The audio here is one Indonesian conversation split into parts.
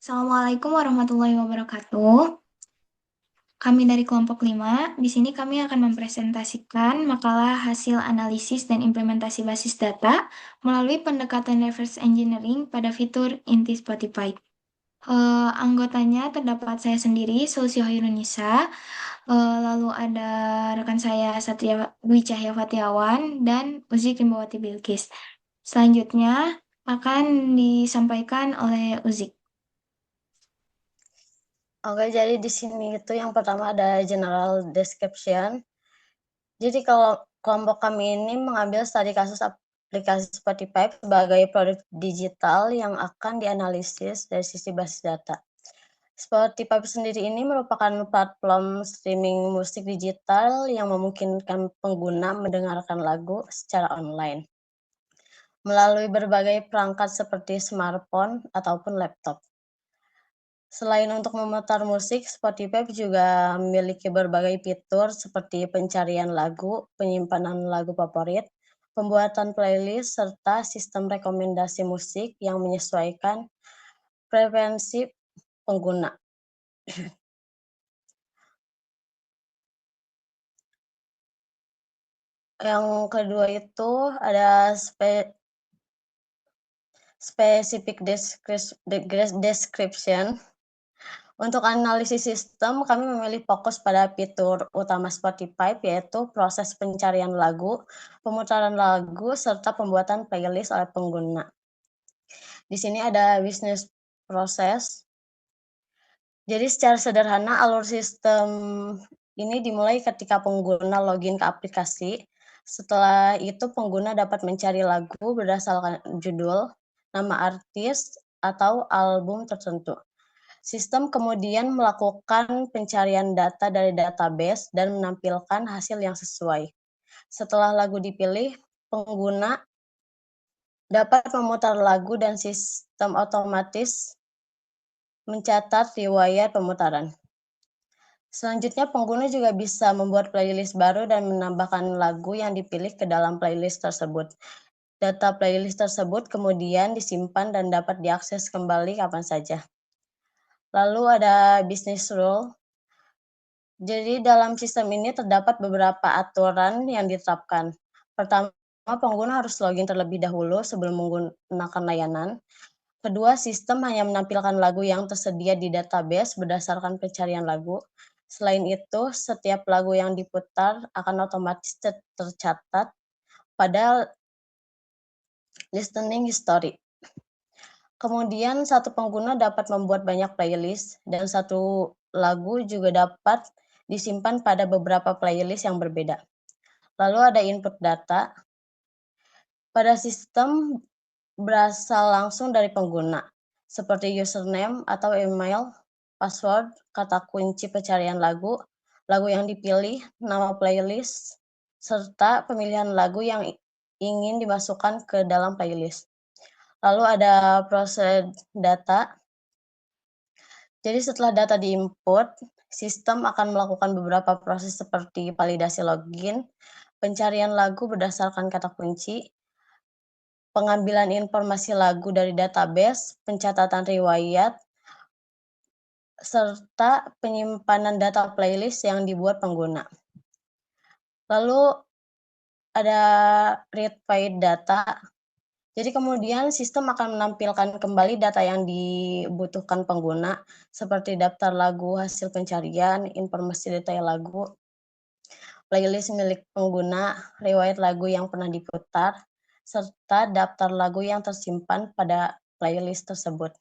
Assalamualaikum warahmatullahi wabarakatuh. Kami dari kelompok 5. Di sini kami akan mempresentasikan makalah hasil analisis dan implementasi basis data melalui pendekatan reverse engineering pada fitur inti Spotify. Anggotanya terdapat saya sendiri, Sulsi Hoirunisa, lalu ada rekan saya Satria Dwi Cahya Fatiawan, dan Uzi Krimbawati Bilkis. Selanjutnya akan disampaikan oleh Uzi. Oke, jadi di sini itu yang pertama ada general description. Jadi kalau kelompok kami ini mengambil studi kasus aplikasi Spotify sebagai produk digital yang akan dianalisis dari sisi basis data. Spotify sendiri ini merupakan platform streaming musik digital yang memungkinkan pengguna mendengarkan lagu secara online melalui berbagai perangkat seperti smartphone ataupun laptop. Selain untuk memutar musik, Spotify juga memiliki berbagai fitur seperti pencarian lagu, penyimpanan lagu favorit, pembuatan playlist, serta sistem rekomendasi musik yang menyesuaikan preferensi pengguna. Yang kedua itu ada specific description. Untuk analisis sistem, kami memilih fokus pada fitur utama Spotify, yaitu proses pencarian lagu, pemutaran lagu, serta pembuatan playlist oleh pengguna. Di sini ada bisnis proses. Jadi secara sederhana, alur sistem ini dimulai ketika pengguna login ke aplikasi. Setelah itu, pengguna dapat mencari lagu berdasarkan judul, nama artis, atau album tertentu. Sistem kemudian melakukan pencarian data dari database dan menampilkan hasil yang sesuai. Setelah lagu dipilih, pengguna dapat memutar lagu dan sistem otomatis mencatat riwayat pemutaran. Selanjutnya, pengguna juga bisa membuat playlist baru dan menambahkan lagu yang dipilih ke dalam playlist tersebut. Data playlist tersebut kemudian disimpan dan dapat diakses kembali kapan saja. Lalu ada business rule. Jadi dalam sistem ini terdapat beberapa aturan yang ditetapkan. Pertama, pengguna harus login terlebih dahulu sebelum menggunakan layanan. Kedua, sistem hanya menampilkan lagu yang tersedia di database berdasarkan pencarian lagu. Selain itu, setiap lagu yang diputar akan otomatis tercatat pada listening history. Kemudian satu pengguna dapat membuat banyak playlist dan satu lagu juga dapat disimpan pada beberapa playlist yang berbeda. Lalu ada input data. Pada sistem berasal langsung dari pengguna, seperti username atau email, password, kata kunci pencarian lagu, lagu yang dipilih, nama playlist, serta pemilihan lagu yang ingin dimasukkan ke dalam playlist. Lalu ada proses data. Jadi setelah data diinput, sistem akan melakukan beberapa proses seperti validasi login, pencarian lagu berdasarkan kata kunci, pengambilan informasi lagu dari database, pencatatan riwayat, serta penyimpanan data playlist yang dibuat pengguna. Lalu ada read file data. Jadi kemudian sistem akan menampilkan kembali data yang dibutuhkan pengguna, seperti daftar lagu, hasil pencarian, informasi detail lagu, playlist milik pengguna, riwayat lagu yang pernah diputar, serta daftar lagu yang tersimpan pada playlist tersebut.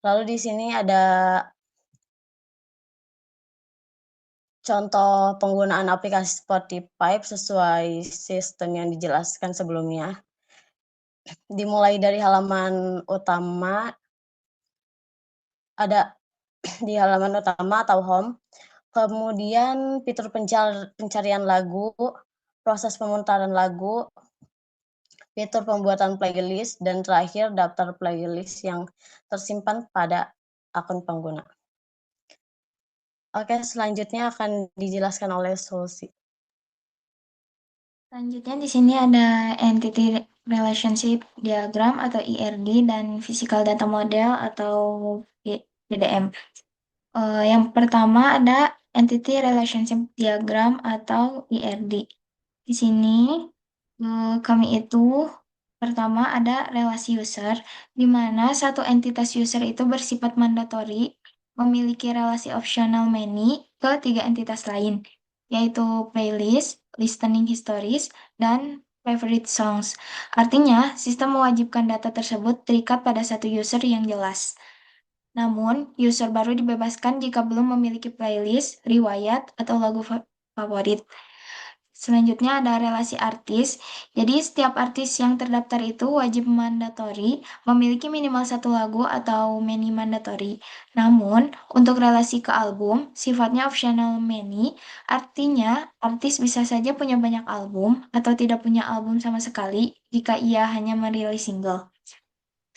Lalu di sini ada contoh penggunaan aplikasi Spotify sesuai sistem yang dijelaskan sebelumnya. Dimulai dari halaman utama, ada di halaman utama atau home, kemudian fitur pencarian lagu, proses pemutaran lagu, fitur pembuatan playlist, dan terakhir daftar playlist yang tersimpan pada akun pengguna. Oke, selanjutnya akan dijelaskan oleh Sulsi. Selanjutnya di sini ada Entity Relationship Diagram atau ERD dan Physical Data Model atau PDM. Yang pertama ada Entity Relationship Diagram atau ERD. Di sini kami itu pertama ada relasi user, di mana satu entitas user itu bersifat mandatori, memiliki relasi optional many ke tiga entitas lain, yaitu playlist, listening histories, dan favorite songs. Artinya, sistem mewajibkan data tersebut terikat pada satu user yang jelas. Namun, user baru dibebaskan jika belum memiliki playlist, riwayat, atau lagu favorit. Selanjutnya ada relasi artis. Jadi setiap artis yang terdaftar itu wajib mandatori memiliki minimal satu lagu atau many mandatori. Namun untuk relasi ke album sifatnya optional many, artinya artis bisa saja punya banyak album atau tidak punya album sama sekali jika ia hanya merilis single.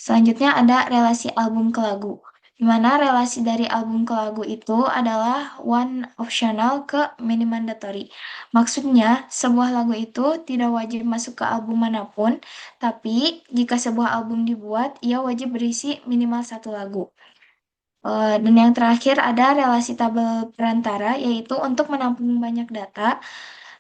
Selanjutnya ada relasi album ke lagu, di mana relasi dari album ke lagu itu adalah one optional ke many mandatory. Maksudnya, sebuah lagu itu tidak wajib masuk ke album manapun, tapi jika sebuah album dibuat, ia wajib berisi minimal satu lagu. Dan yang terakhir ada relasi tabel perantara, yaitu untuk menampung banyak data.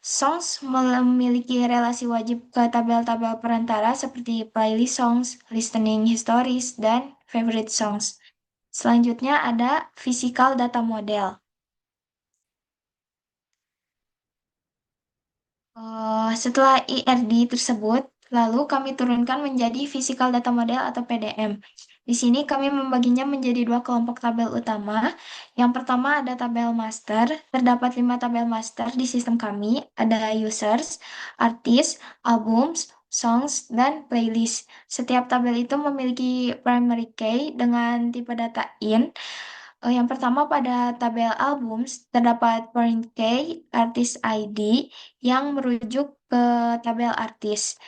Songs memiliki relasi wajib ke tabel-tabel perantara seperti playlist songs, listening histories, dan favorite songs. Selanjutnya ada physical data model. Setelah IRD tersebut, lalu kami turunkan menjadi Physical Data Model atau PDM. Di sini kami membaginya menjadi dua kelompok tabel utama. Yang pertama ada tabel master. Terdapat 5 tabel master di sistem kami. Ada users, artis, albums, songs, dan playlist. Setiap tabel itu memiliki primary key dengan tipe data in. Yang pertama pada tabel albums terdapat foreign key, artist ID, yang merujuk ke tabel artis.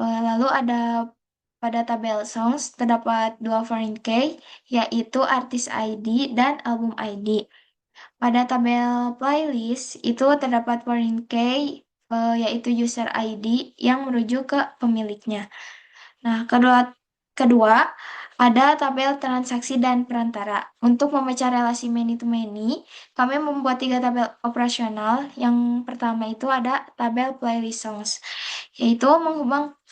Lalu ada pada tabel songs terdapat dua foreign key, yaitu artist ID dan album ID. Pada tabel playlist itu terdapat foreign key, yaitu user ID yang merujuk ke pemiliknya. Nah, kedua ada tabel transaksi dan perantara. Untuk memecah relasi many to many, kami membuat tiga tabel operasional. Yang pertama itu ada tabel playlist songs, yaitu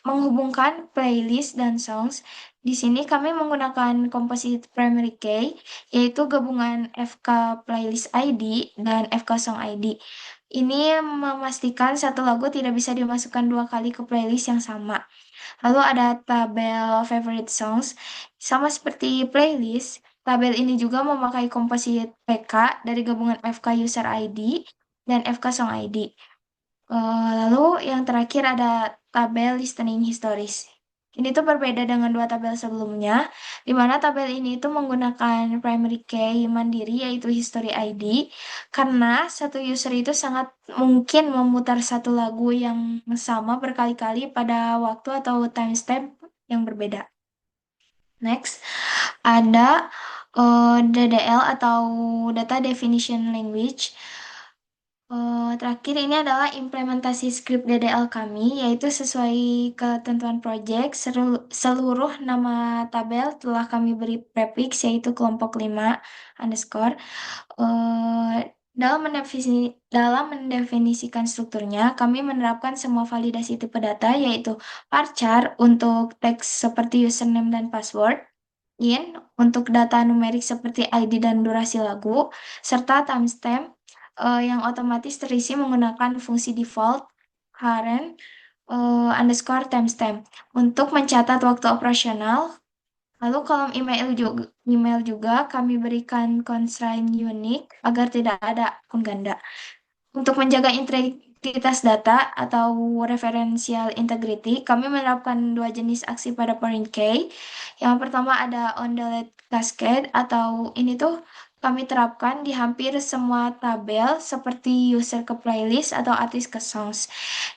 menghubungkan playlist dan songs. Di sini kami menggunakan composite primary key, yaitu gabungan FK playlist ID dan FK song ID. Ini memastikan satu lagu tidak bisa dimasukkan dua kali ke playlist yang sama. Lalu ada tabel favorite songs. Sama seperti playlist, tabel ini juga memakai komposit PK dari gabungan FK user ID dan FK song ID. Lalu yang terakhir ada tabel listening histories. Ini tuh berbeda dengan dua tabel sebelumnya, di mana tabel ini itu menggunakan primary key mandiri yaitu history ID, karena satu user itu sangat mungkin memutar satu lagu yang sama berkali-kali pada waktu atau timestamp yang berbeda. Next, ada DDL atau Data Definition Language. Terakhir ini adalah implementasi script DDL kami, yaitu sesuai ketentuan project, seluruh nama tabel telah kami beri prefix, yaitu kelompok 5 underscore. Eh, dalam mendefinisikan strukturnya, kami menerapkan semua validasi tipe data, yaitu varchar untuk teks seperti username dan password, in untuk data numerik seperti ID dan durasi lagu, serta timestamp yang otomatis terisi menggunakan fungsi default current underscore timestamp untuk mencatat waktu operasional. Lalu kolom email juga kami berikan constraint unique agar tidak ada akun ganda. Untuk menjaga integritas data atau referential integrity, kami menerapkan dua jenis aksi pada foreign key. Yang pertama ada on delete cascade atau ini tuh kami terapkan di hampir semua tabel seperti user ke playlist atau artis ke songs.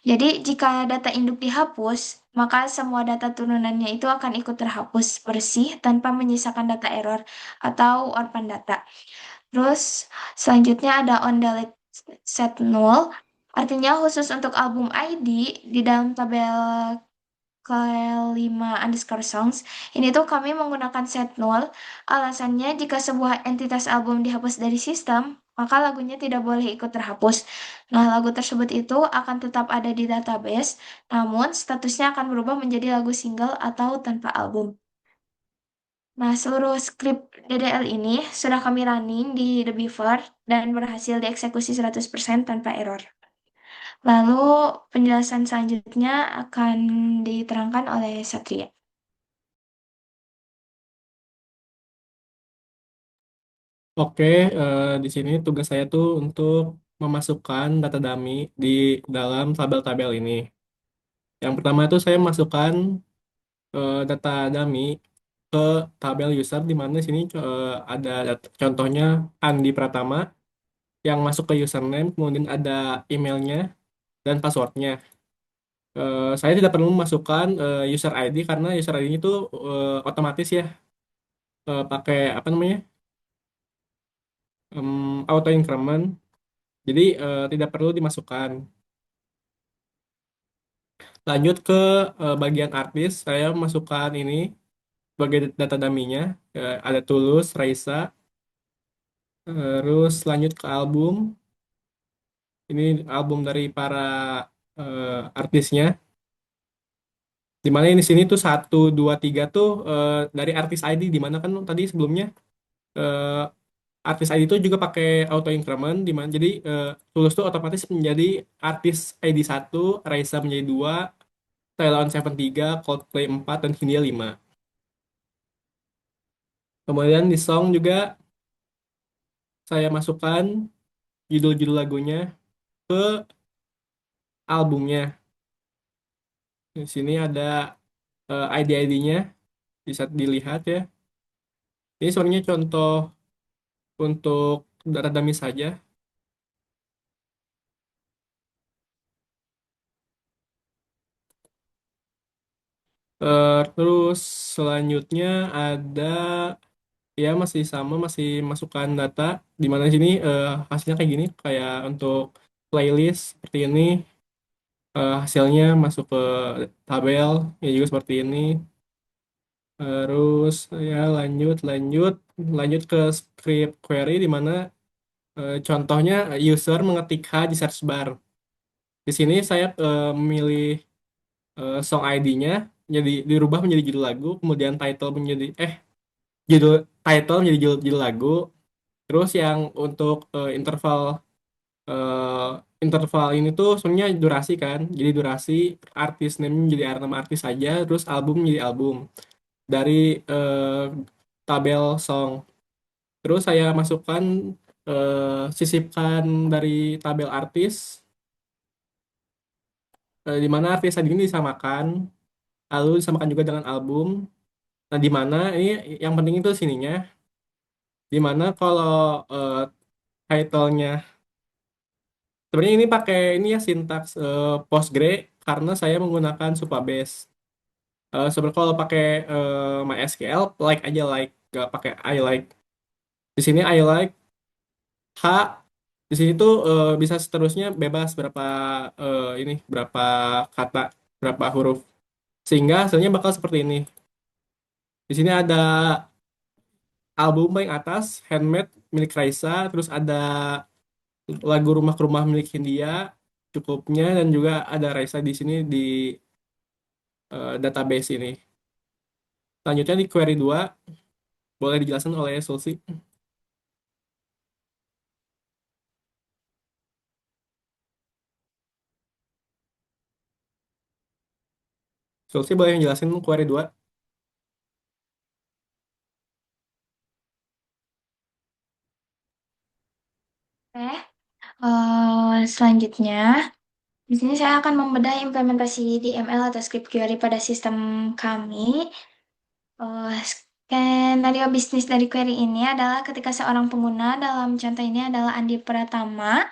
Jadi jika data induk dihapus, maka semua data turunannya itu akan ikut terhapus bersih tanpa menyisakan data error atau orphan data. Terus selanjutnya ada on delete set null. Artinya khusus untuk album ID di dalam tabel kelima underscore songs, ini tuh kami menggunakan set null. Alasannya jika sebuah entitas album dihapus dari sistem, maka lagunya tidak boleh ikut terhapus. Nah, lagu tersebut itu akan tetap ada di database, namun statusnya akan berubah menjadi lagu single atau tanpa album. Nah, seluruh skrip DDL ini sudah kami running di The Beaver dan berhasil dieksekusi 100% tanpa error. Lalu penjelasan selanjutnya akan diterangkan oleh Satria. Oke, di sini tugas saya tuh untuk memasukkan data dummy di dalam tabel-tabel ini. Yang pertama itu saya masukkan data dummy ke tabel user di mana di sini ada contohnya Andi Pratama yang masuk ke username, kemudian ada emailnya dan passwordnya. Saya tidak perlu memasukkan user ID karena user ID itu otomatis ya pakai apa namanya auto increment, jadi tidak perlu dimasukkan. Lanjut ke bagian artis, saya masukkan ini sebagai data dummy-nya. Ada Tulus, Raisa, terus lanjut ke album. Ini album dari para artisnya. Di mana di sini tuh satu, dua, tiga tuh dari artis ID. Di mana kan tadi sebelumnya eh, artis ID itu juga pakai auto increment. Di mana jadi Tulus tuh otomatis menjadi artis ID satu, Raisa menjadi dua, Sheila on Seven tiga, Coldplay 4 dan Hindia 5. Kemudian di song juga saya masukkan judul-judul lagunya ke albumnya. Di sini ada ID-ID-nya, bisa dilihat ya. Ini sebenarnya contoh untuk data dummy saja. Terus selanjutnya ada ya masih sama, masih masukkan data. Di mana di sini hasilnya kayak gini, kayak untuk playlist seperti ini. Hasilnya masuk ke tabel, ya juga seperti ini. Terus ya lanjut ke script query di mana contohnya user mengetik H di search bar. Di sini saya memilih song ID-nya jadi dirubah menjadi judul lagu, kemudian judul title menjadi judul lagu. Terus yang untuk eh, interval ini tuh sebenarnya durasi kan. Jadi durasi artis name jadi nama artis saja, terus album jadi album dari tabel song. Terus saya masukkan sisipkan dari tabel artis di mana artis tadi ini disamakan, lalu disamakan juga dengan album. Nah, di mana ini yang penting itu sininya, di mana kalau eh, title-nya sebenarnya ini pakai ini ya sintaks Postgre karena saya menggunakan Supabase. Sebenarnya kalau pakai MySQL like aja like, gak pakai I like. Di sini I like H. Di sini tuh bisa seterusnya bebas berapa kata, berapa huruf. Sehingga hasilnya bakal seperti ini. Di sini ada album paling atas, Handmade milik Raisa, terus ada lagu Rumah ke Rumah milik Hindia, cukupnya, dan juga ada Raisa di sini di database ini. Selanjutnya di query 2 boleh dijelaskan oleh Sulsi. Sulsi boleh menjelaskan query 2. Oke, selanjutnya, di sini saya akan membedah implementasi DML atau script query pada sistem kami. Skenario bisnis dari query ini adalah ketika seorang pengguna, dalam contoh ini adalah Andi Pratama,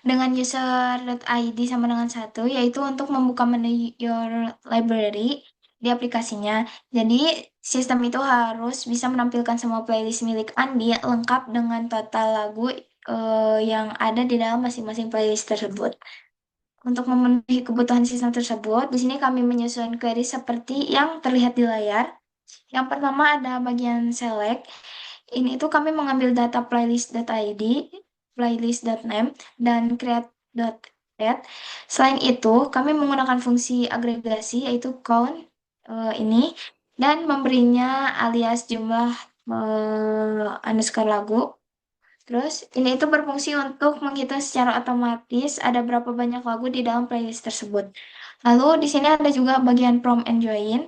dengan user.id sama dengan satu, yaitu untuk membuka menu your library di aplikasinya. Jadi, sistem itu harus bisa menampilkan semua playlist milik Andi lengkap dengan total lagu yang ada di dalam masing-masing playlist tersebut. Untuk memenuhi kebutuhan sistem tersebut, di sini kami menyusun query seperti yang terlihat di layar. Yang pertama ada bagian select. Ini tuh kami mengambil data playlist.id, playlist.name, dan create.add. Selain itu, kami menggunakan fungsi agregasi yaitu count ini dan memberinya alias jumlah underscore lagu. Terus, ini itu berfungsi untuk menghitung secara otomatis ada berapa banyak lagu di dalam playlist tersebut. Lalu, di sini ada juga bagian prompt and join.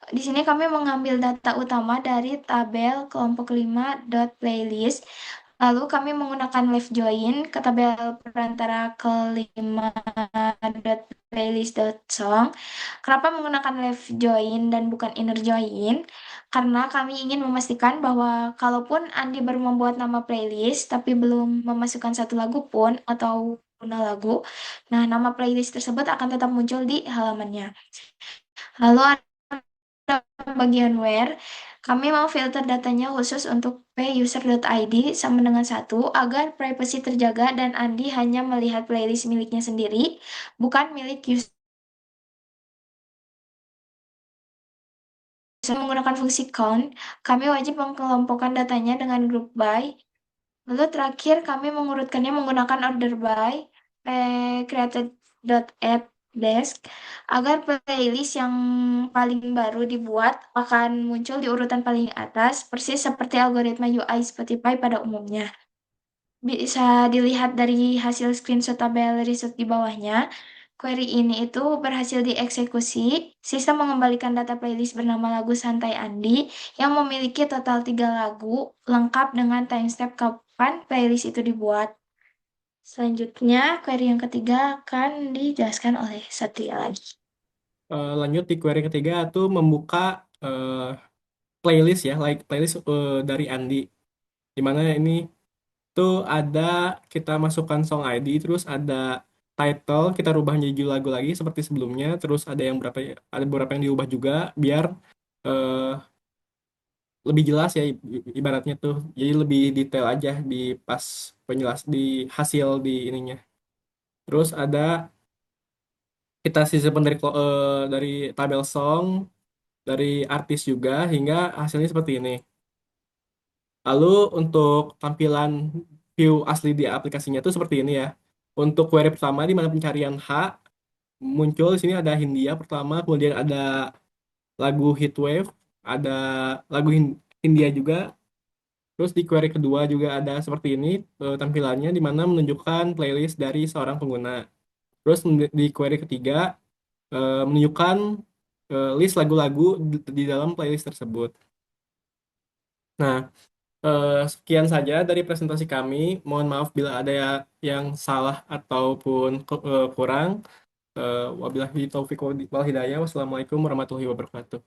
Di sini kami mengambil data utama dari tabel kelompok 5.playlist. Lalu kami menggunakan left join ke tabel perantara kelima playlist.song. Kenapa menggunakan left join dan bukan inner join? Karena kami ingin memastikan bahwa kalaupun Andi baru membuat nama playlist tapi belum memasukkan satu lagu pun atau guna lagu, nah nama playlist tersebut akan tetap muncul di halamannya. Lalu ada bagian where, kami mau filter datanya khusus untuk puser.id sama dengan satu agar privasi terjaga dan Andi hanya melihat playlist miliknya sendiri, bukan milik user. Menggunakan fungsi count, kami wajib mengelompokkan datanya dengan group by. Lalu terakhir kami mengurutkannya menggunakan order by created.add desk agar playlist yang paling baru dibuat akan muncul di urutan paling atas persis seperti algoritma UI Spotify pada umumnya. Bisa dilihat dari hasil screenshot tabel result di bawahnya. Query ini itu berhasil dieksekusi. Sistem mengembalikan data playlist bernama lagu Santai Andi yang memiliki total 3 lagu lengkap dengan timestamp kapan playlist itu dibuat. Selanjutnya, query yang ketiga akan dijelaskan oleh Satria lagi. Lanjut di query ketiga tuh membuka eh, playlist ya, like playlist dari Andi. Dimana ini tuh ada kita masukkan song ID, terus ada title kita rubah jadi judul lagu lagi seperti sebelumnya, terus ada beberapa yang diubah juga biar eh, lebih jelas ya ibaratnya tuh. Jadi lebih detail aja di pas di hasil di ininya. Terus ada kita simpan dari tabel song, dari artis juga hingga hasilnya seperti ini. Lalu untuk tampilan view asli di aplikasinya itu seperti ini ya. Untuk query pertama di mana pencarian H muncul di sini ada Hindia pertama, kemudian ada lagu Heatwave, ada lagu Hindia juga. Terus di query kedua juga ada seperti ini tampilannya di mana menunjukkan playlist dari seorang pengguna. Terus di query ketiga menunjukkan list lagu-lagu di dalam playlist tersebut. Nah, sekian saja dari presentasi kami. Mohon maaf bila ada yang salah ataupun kurang. Wabillahi taufiq wal hidayah. Wassalamualaikum warahmatullahi wabarakatuh.